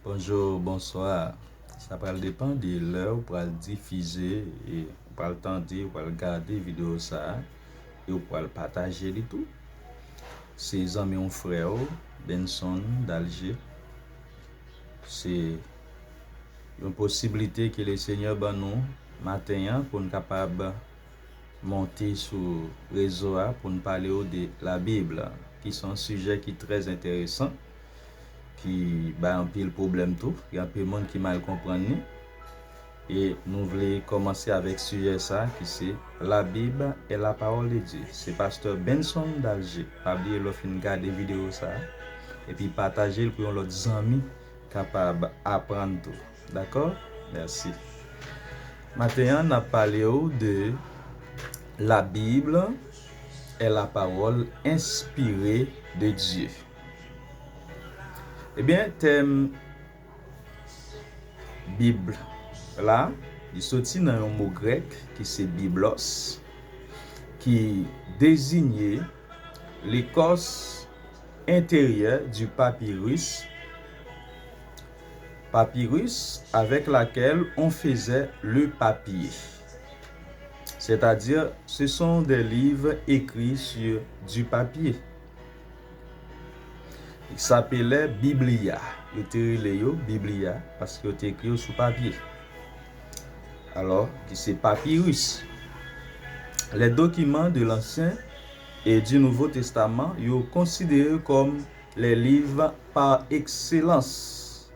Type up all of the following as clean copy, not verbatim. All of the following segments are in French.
Bonjour, bonsoir. Ça va dépendre de l'heure pour le diffuser et pour le tendre, pour le garder vidéo ça et pour le partager et tout. C'est amis mon frère Benson d'Alger. C'est une possibilité que le Seigneur ban nous matin pour nous capable monter sur le réseau pour nous parler de la Bible, qui sont un sujet qui est très intéressant, qui a un pile problème tout, il y a un peu de monde qui mal comprendre. Et nous voulons commencer avec ce sujet ça qui c'est la Bible et la parole de Dieu. C'est pasteur Benson d'Alger. Pas oublier de faire garder vidéo ça et puis partager pour l'autre amis capable apprendre tout. D'accord? Merci. Maintenant, on a parlé de la Bible est la parole inspirée de Dieu. Eh bien, thème Bible là, il sorti dans un mot grec qui c'est biblos, qui désignait l'écorce intérieure du papyrus avec laquelle on faisait le papier. C'est-à-dire, ce sont des livres écrits sur du papier. Il s'appelait Biblia. Il était Biblia parce qu'il était écrit sur papier. Alors, c'est papyrus. Les documents de l'Ancien et du Nouveau Testament sont considérés comme les livres par excellence.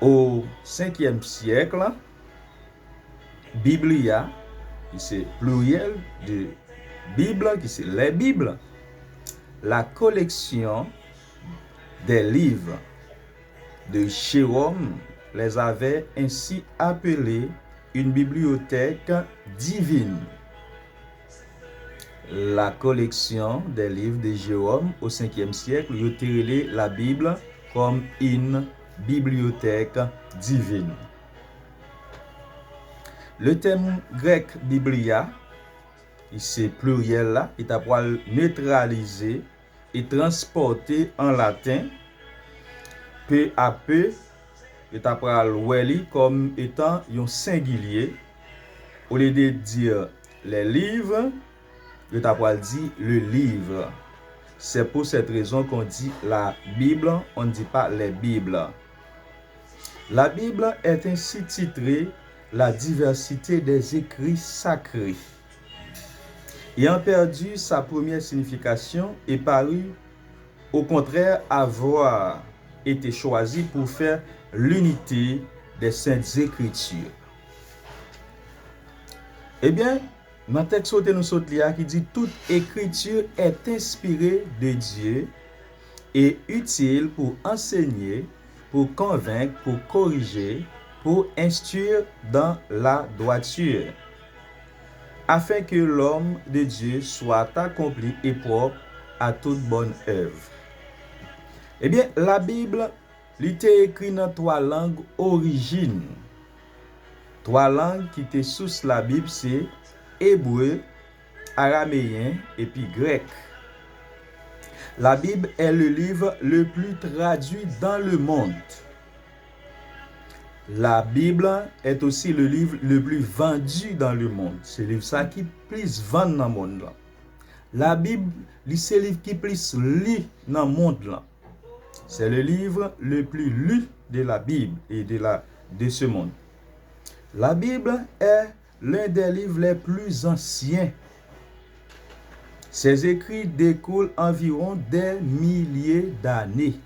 Au 5e siècle, Biblia, qui c'est pluriel de Bible, qui c'est les Bibles, la collection des livres de Jérôme les avait ainsi appelés une bibliothèque divine. La collection des livres de Jérôme au 5e siècle a été la Bible comme une bibliothèque divine. Le terme grec Biblia, c'est pluriel là, il a pour neutraliser et transporter en latin peu à peu, il a pour le comme étant un singulier. Au lieu de dire les livres, il a pour dire le livre. C'est pour cette raison qu'on dit la Bible, on ne dit pas les Bibles. La Bible est ainsi titrée la diversité des écrits sacrés. Ayant perdu sa première signification et paru au contraire avoir été choisi pour faire l'unité des saintes écritures. Eh bien, dans le texte qui dit toute écriture est inspirée de Dieu et utile pour enseigner, pour convaincre, pour corriger, pour instruire dans la droiture, afin que l'homme de Dieu soit accompli et propre à toute bonne œuvre. Eh bien, la Bible, elle était écrite dans 3 langues origines. 3 langues qui étaient sous la Bible, c'est hébreu, araméen et puis grec. La Bible est le livre le plus traduit dans le monde. La Bible est aussi le livre le plus vendu dans le monde. C'est le livre ça qui plus vend dans le monde. La Bible, c'est le livre qui plus lu dans le monde. C'est le livre le plus lu de la Bible et de ce monde. La Bible est l'un des livres les plus anciens. Ses écrits découlent environ des milliers d'années.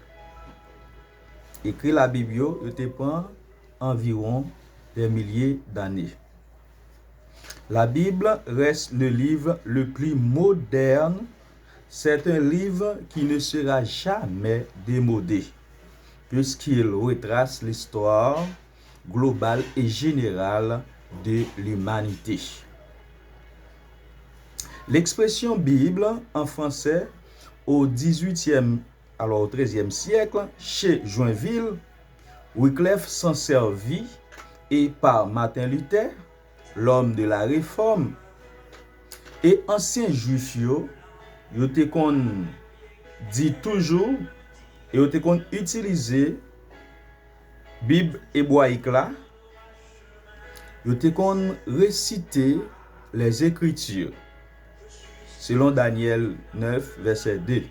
Écrit la Bible, il te prend environ des milliers d'années. La Bible reste le livre le plus moderne. C'est un livre qui ne sera jamais démodé, puisqu'il retrace l'histoire globale et générale de l'humanité. L'expression Bible en français au 13e siècle, chez Joinville, Wycliffe s'en servit et par Martin Luther, l'homme de la Réforme, et anciens juifs, yo te kon dit toujours Et vous avez utilisé Bible hébraïque là. Vous avez récité les Écritures. Selon Daniel 9, verset 2.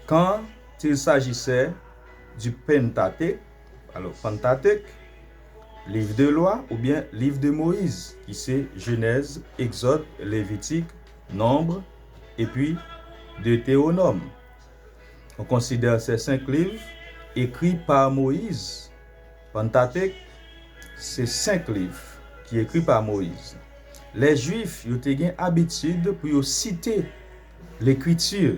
Quand il s'agissait du Pentateuque, alors Pentateuque, livre de loi ou bien livre de Moïse, qui c'est Genèse, Exode, Lévitique, Nombre et puis Deutéronome. On considère ces 5 livres écrits par Moïse. Pentateuque, c'est 5 livres qui écrits par Moïse. Les Juifs, ils ont l'habitude pour citer l'écriture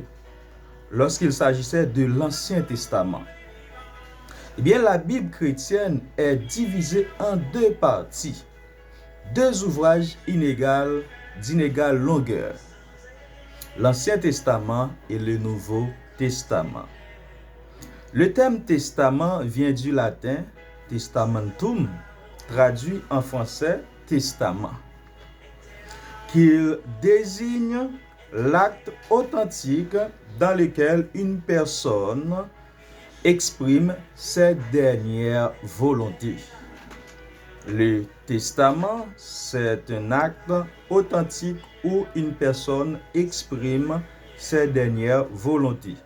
lorsqu'il s'agissait de l'Ancien Testament. Eh bien, la Bible chrétienne est divisée en 2 parties, 2 ouvrages d'inégale longueur, l'Ancien Testament et le Nouveau Testament. Le terme testament vient du latin testamentum, traduit en français testament, qui désigne l'acte authentique dans lequel une personne exprime ses dernières volontés. Le testament, c'est un acte authentique où une personne exprime ses dernières volontés.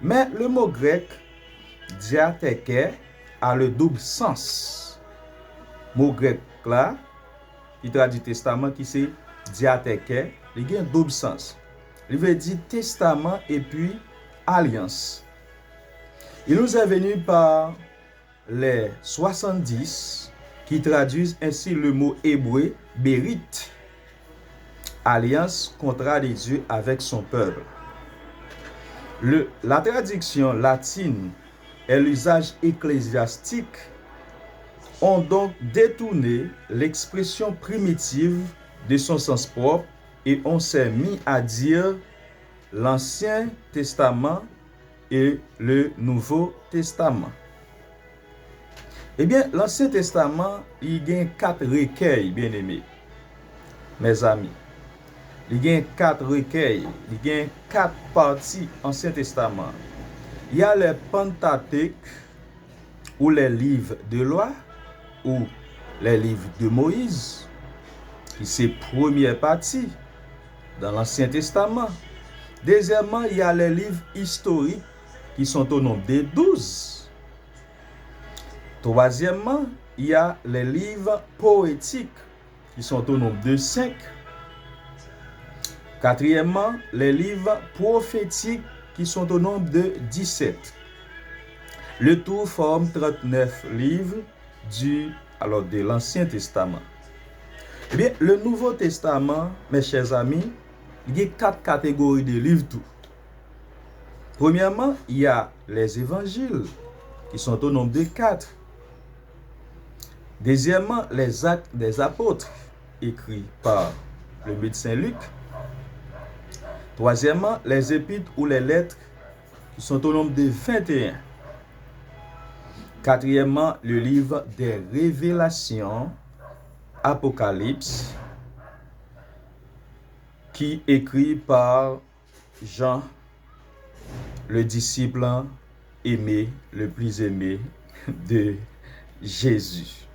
Mais le mot grec diatheke a le double sens. Mot grec là, qui traduit testament, qui c'est diatheke, il a un double sens. Il veut dire testament et puis alliance. Il nous est venu par les 70 qui traduisent ainsi le mot hébreu Berit, alliance, contrat de Dieu avec son peuple. La traduction latine et l'usage ecclésiastique ont donc détourné l'expression primitive de son sens propre et on s'est mis à dire l'Ancien Testament et le Nouveau Testament. Eh bien, l'Ancien Testament, il y a 4 recueils, bien aimés, mes amis. Il y a 4 recueils, il y a 4 parties Ancien Testament. Il y a les Pentateuque, ou les livres de loi, ou les livres de Moïse, qui c'est première partie dans l'Ancien Testament. Deuxièmement, il y a les livres historiques, qui sont au nombre de 12. Troisièmement, il y a les livres poétiques, qui sont au nombre de 5. Quatrièmement, les livres prophétiques, qui sont au nombre de 17. Le tout forme 39 livres de l'Ancien Testament. Eh bien, le Nouveau Testament, mes chers amis, il y a 4 catégories de livres tout. Premièrement, il y a les évangiles, qui sont au nombre de 4. Deuxièmement, les actes des apôtres, écrits par le médecin Luc. Troisièmement, les épîtres ou les lettres, qui sont au nombre de 21. Quatrièmement, le livre des révélations, Apocalypse, qui est écrit par Jean, le disciple aimé, le plus aimé de Jésus.